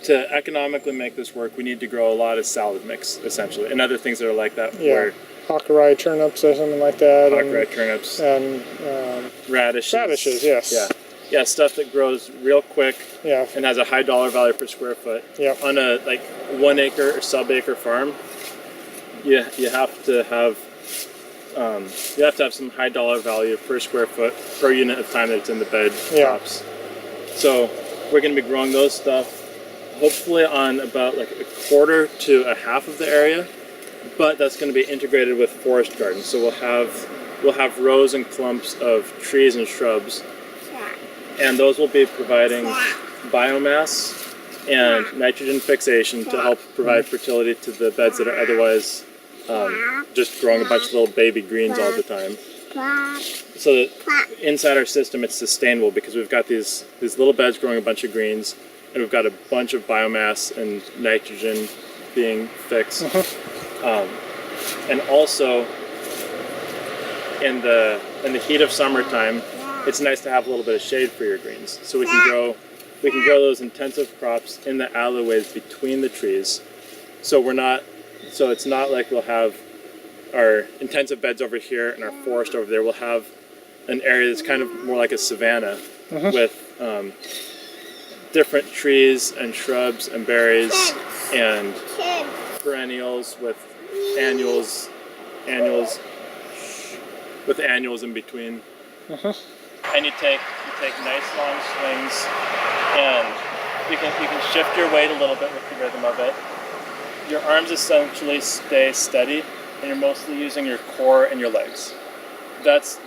to economically make this work, we need to grow a lot of salad mix, essentially, and other things that are like that. Yeah, Hakurei turnips or something like that. Hakurei turnips. And radishes. Radishes, yes. Yeah. Yeah, stuff that grows real quick. Yeah. And has a high dollar value per square foot. Yeah. On a 1 acre or sub-acre farm, you have to have some high dollar value per square foot per unit of time that it's in the bed crops. So we're going to be growing those stuff hopefully on about a quarter to a half of the area, but that's going to be integrated with forest gardens. So we'll have rows and clumps of trees and shrubs, and those will be providing biomass and nitrogen fixation to help provide fertility to the beds that are otherwise just growing a bunch of little baby greens all the time. So that inside our system it's sustainable because we've got these little beds growing a bunch of greens, and we've got a bunch of biomass and nitrogen being fixed. And also in the heat of summertime, it's nice to have a little bit of shade for your greens. So we can grow those intensive crops in the alleyways between the trees. So it's not like we'll have our intensive beds over here and our forest over there. We'll have an area that's kind of more like a savanna with different trees and shrubs and berries and perennials with annuals in between. And you take nice long swings, and you can shift your weight a little bit with the rhythm of it. Your arms essentially stay steady, and you're mostly using your core and your legs. That's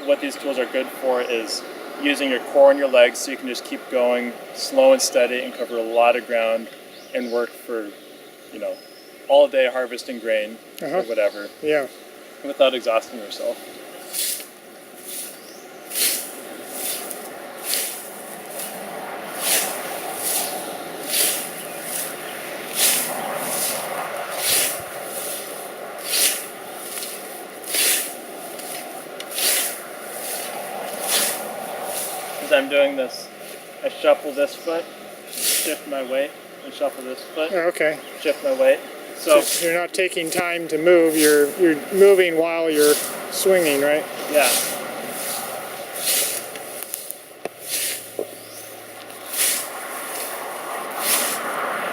what these tools are good for, is using your core and your legs, so you can just keep going slow and steady and cover a lot of ground and work for, all day harvesting grain or whatever. Yeah. Without exhausting yourself. As I'm doing this, I shuffle this foot, shift my weight, and shuffle this foot. Okay. Shift my weight. So you're not taking time to move, you're moving while you're swinging, right? Yeah.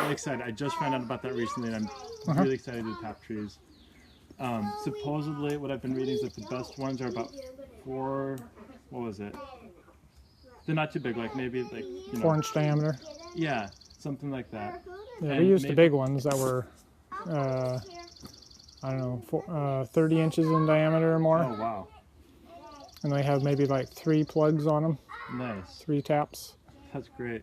I'm excited. I just found out about that recently, and I'm really excited to tap trees. Supposedly, what I've been reading is that the best ones are about 4, what was it? They're not too big, maybe 4-inch diameter. Yeah, something like that. Yeah, we used the big ones that were, I don't know, 30 inches in diameter or more. Oh, wow. And they have maybe 3 plugs on them. Nice. 3 taps. That's great.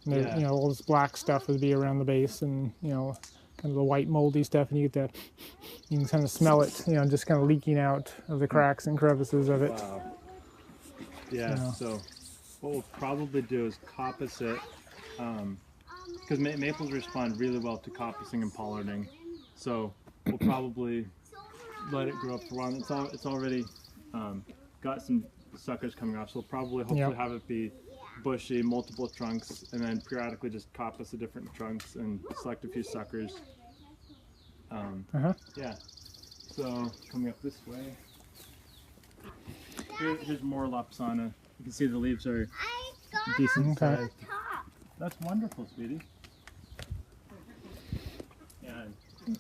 And all this black stuff would be around the base, and, kind of the white moldy stuff, and you get that, you can kind of smell it, just kind of leaking out of the cracks and crevices of it. Wow. Yeah, so what we'll probably do is coppice it, because maples respond really well to coppicing and pollarding. So we'll probably let it grow up for a while. It's already got some suckers coming off, so we'll probably hopefully have it be bushy, multiple trunks, and then periodically just coppice the different trunks and select a few suckers. Yeah. So coming up this way, here's more Lapsana. You can see the leaves are decent size. That's wonderful, sweetie. And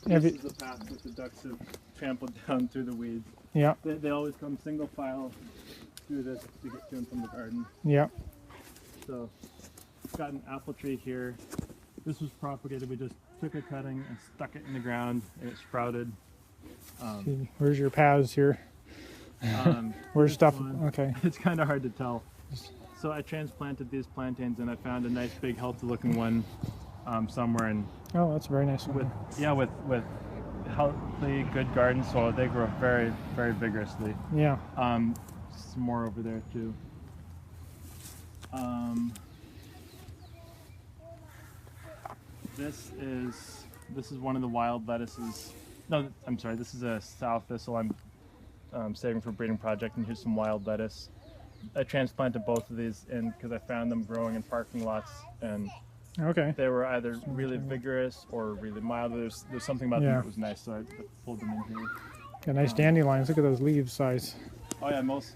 this is the path that the ducks have trampled down through the weeds. Yeah. They always come single file through this to get to them from the garden. Yeah. So, got an apple tree here. This was propagated. We just took a cutting and stuck it in the ground, and it sprouted. Where's your paths here? Where's stuff? Okay. It's kind of hard to tell. So I transplanted these plantains, and I found a nice big healthy looking one somewhere. And oh, that's a very nice one. With healthy, good garden soil, they grow very, very vigorously. Yeah. Some more over there too. This is one of the wild lettuces. No, I'm sorry. This is a sow thistle I'm saving for breeding project, and here's some wild lettuce. I transplanted both of these in because I found them growing in parking lots, and Okay. They were either really vigorous or really mild. There's something about them that was nice, so I pulled them in here. Got nice dandelions. Look at those leaves size. Oh yeah, most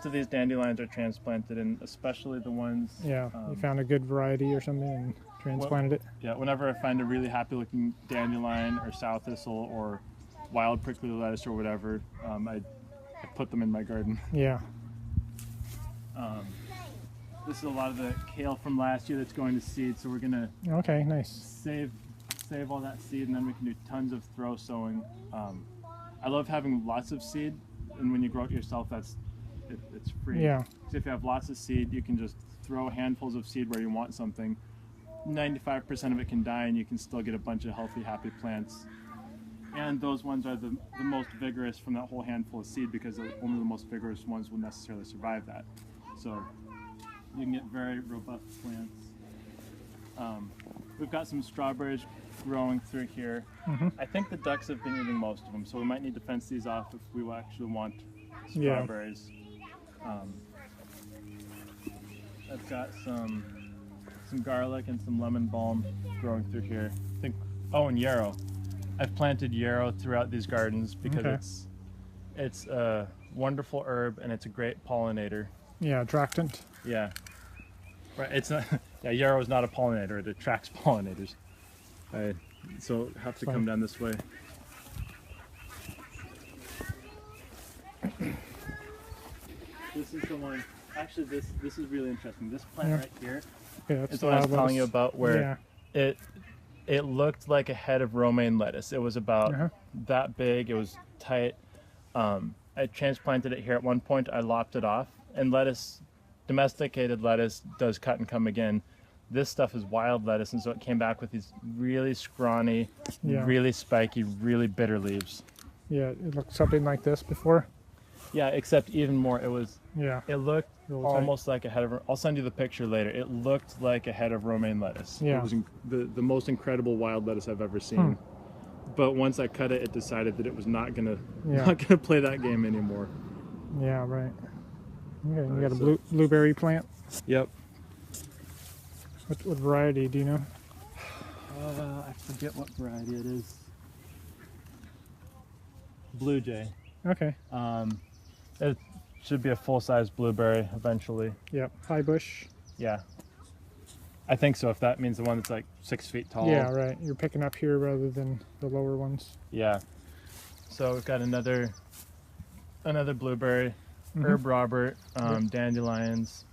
of these dandelions are transplanted, and especially the ones. Yeah, you found a good variety or something and transplanted it. Yeah, whenever I find a really happy looking dandelion or sow thistle or wild prickly lettuce or whatever, I put them in my garden. Yeah. This is a lot of the kale from last year that's going to seed, so we're gonna Okay, nice. save all that seed, and then we can do tons of throw sowing. I love having lots of seed, and when you grow it yourself, it's free. Yeah. So if you have lots of seed, you can just throw handfuls of seed where you want something. 95% of it can die, and you can still get a bunch of healthy, happy plants. And those ones are the most vigorous from that whole handful of seed, because only the most vigorous ones will necessarily survive that. So you can get very robust plants. We've got some strawberries growing through here. I think the ducks have been eating most of them, so we might need to fence these off if we actually want strawberries. I've got some garlic and some lemon balm growing through here. And yarrow. I've planted yarrow throughout these gardens because it's a wonderful herb and it's a great pollinator. Yeah, attractant. Yeah. Right. It's not. Yeah, yarrow is not a pollinator. It attracts pollinators. So have to come down this way. This is the one. Actually, this is really interesting. This plant right here is what I was telling you about, where it looked like a head of romaine lettuce. It was about that big. It was tight. I transplanted it here at one point. I lopped it off, and domesticated lettuce does cut and come again. This stuff is wild lettuce, and so it came back with these really scrawny, really spiky, really bitter leaves. Yeah, it looked something like this before. Yeah, except even more. It was. Yeah. It looked almost like a head of. I'll send you the picture later. It looked like a head of romaine lettuce. Yeah. It was the most incredible wild lettuce I've ever seen. But once I cut it, it decided that it was not gonna play that game anymore. Yeah, right. Okay, you got a blueberry plant. Yep. What variety do you know? I forget what variety it is. Blue Jay. Okay. It should be a full-size blueberry eventually. Yep. High bush. Yeah. I think so. If that means the one that's like 6 feet tall. Yeah, right. You're picking up here rather than the lower ones. Yeah. So we've got another blueberry, herb Robert, dandelions.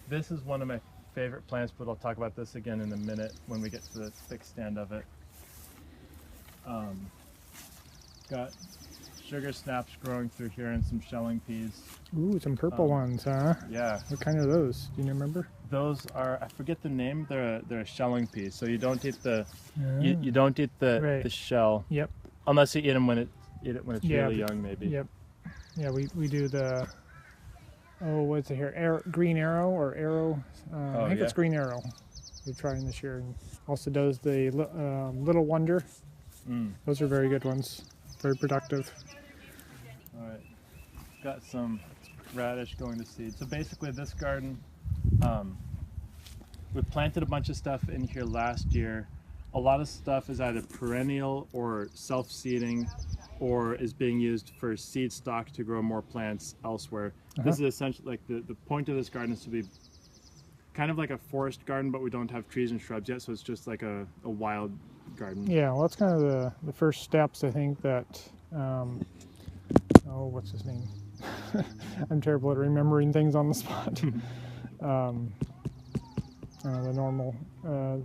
This is one of my favorite plants, but I'll talk about this again in a minute when we get to the thick stand of it. Got sugar snaps growing through here and some shelling peas. Ooh, some purple ones, huh? Yeah. What kind are those? Do you remember? Those are, I forget the name. They're a shelling pea. So you don't eat the you don't eat the shell. Yep. Unless you eat them when it's really young, maybe. Yep. Yeah, we do the what's it here? Green arrow or arrow? I think it's green arrow. We're trying this year, and also does the Little Wonder. Those are very good ones. Very productive. All right. Got some radish going to seed. So basically, this garden, we planted a bunch of stuff in here last year. A lot of stuff is either perennial or self-seeding, or is being used for seed stock to grow more plants elsewhere. This is essentially like the point of this garden is to be kind of like a forest garden, but we don't have trees and shrubs yet, so it's just like a wild garden. Yeah, well, that's kind of the first steps, I think, that what's his name? I'm terrible at remembering things on the spot. The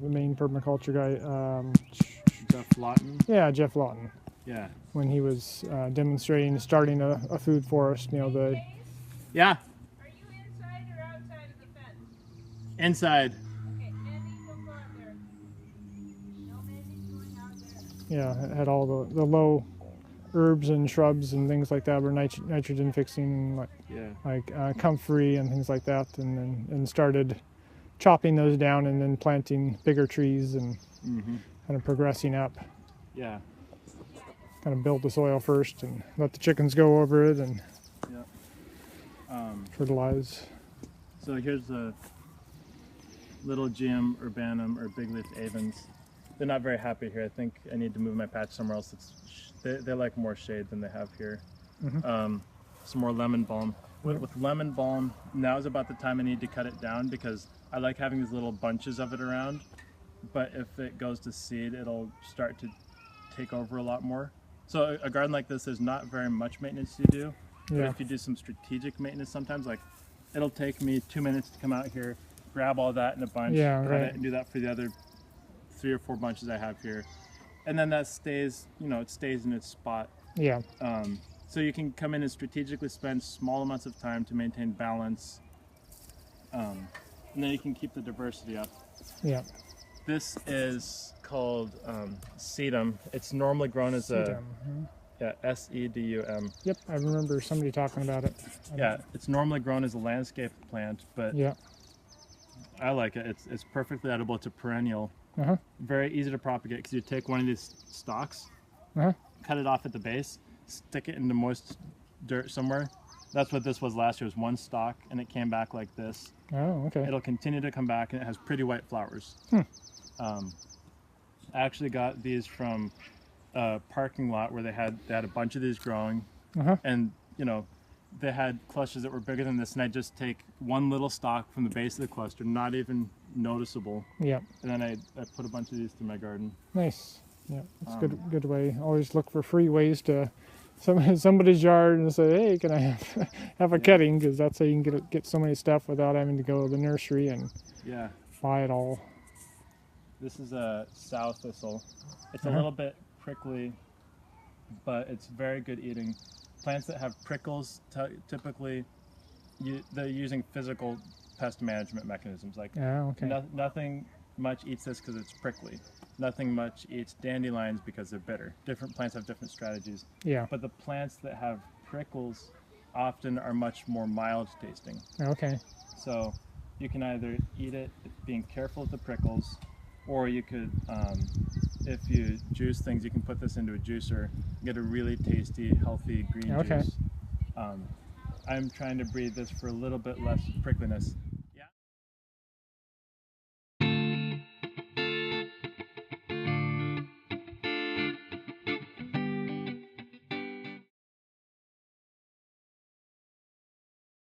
main permaculture guy. Jeff Lawton? Yeah, Jeff Lawton. Yeah. When he was demonstrating starting a food forest, Yeah. Are you inside or outside of the fence? Inside. Okay, Mandy, don't go out there. No, Mandy's going out there. Yeah, it had all the low herbs and shrubs and things like that were nitrogen fixing, like comfrey and things like that, and started chopping those down and then planting bigger trees and kind of progressing up. Yeah. Kind of build the soil first and let the chickens go over it and fertilize. So here's little GM urbanum or big leaf avens. They're not very happy here. I think I need to move my patch somewhere else. They like more shade than they have here. Some more lemon balm. With lemon balm, now is about the time I need to cut it down because I like having these little bunches of it around. But if it goes to seed, it'll start to take over a lot more. So a garden like this, there's not very much maintenance you do. But if you do some strategic maintenance sometimes, like it'll take me 2 minutes to come out here, grab all that in a bunch, cut it, and do that for the other 3 or 4 bunches I have here. And then that stays, you know, it stays in its spot. Yeah. So you can come in and strategically spend small amounts of time to maintain balance. And then you can keep the diversity up. Yeah. This is called sedum. It's normally grown as a sedum. Yep, I remember somebody talking about it. Yeah, it's normally grown as a landscape plant, but I like it. It's perfectly edible. It's a perennial. Very easy to propagate because you take one of these stalks, cut it off at the base, stick it into moist dirt somewhere. That's what this was last year. It was one stalk, and it came back like this. Oh, okay. It'll continue to come back, and it has pretty white flowers. I actually got these from a parking lot where they had a bunch of these growing, and you know, they had clusters that were bigger than this, and I just take one little stalk from the base of the cluster, not even noticeable. Yeah. And then I put a bunch of these through my garden. Nice. Yeah, that's a good way. Always look for free ways to somebody's yard and say, hey, can I have a cutting? Because that's how you can get so many stuff without having to go to the nursery and buy it all. This is a sow thistle. It's a little bit prickly, but it's very good eating. Plants that have prickles, typically, they're using physical pest management mechanisms. Like nothing much eats this because it's prickly. Nothing much eats dandelions because they're bitter. Different plants have different strategies. Yeah. But the plants that have prickles often are much more mild tasting. Okay. So you can either eat it being careful with the prickles, or you could, if you juice things, you can put this into a juicer, get a really tasty, healthy green juice. I'm trying to breed this for a little bit less prickliness.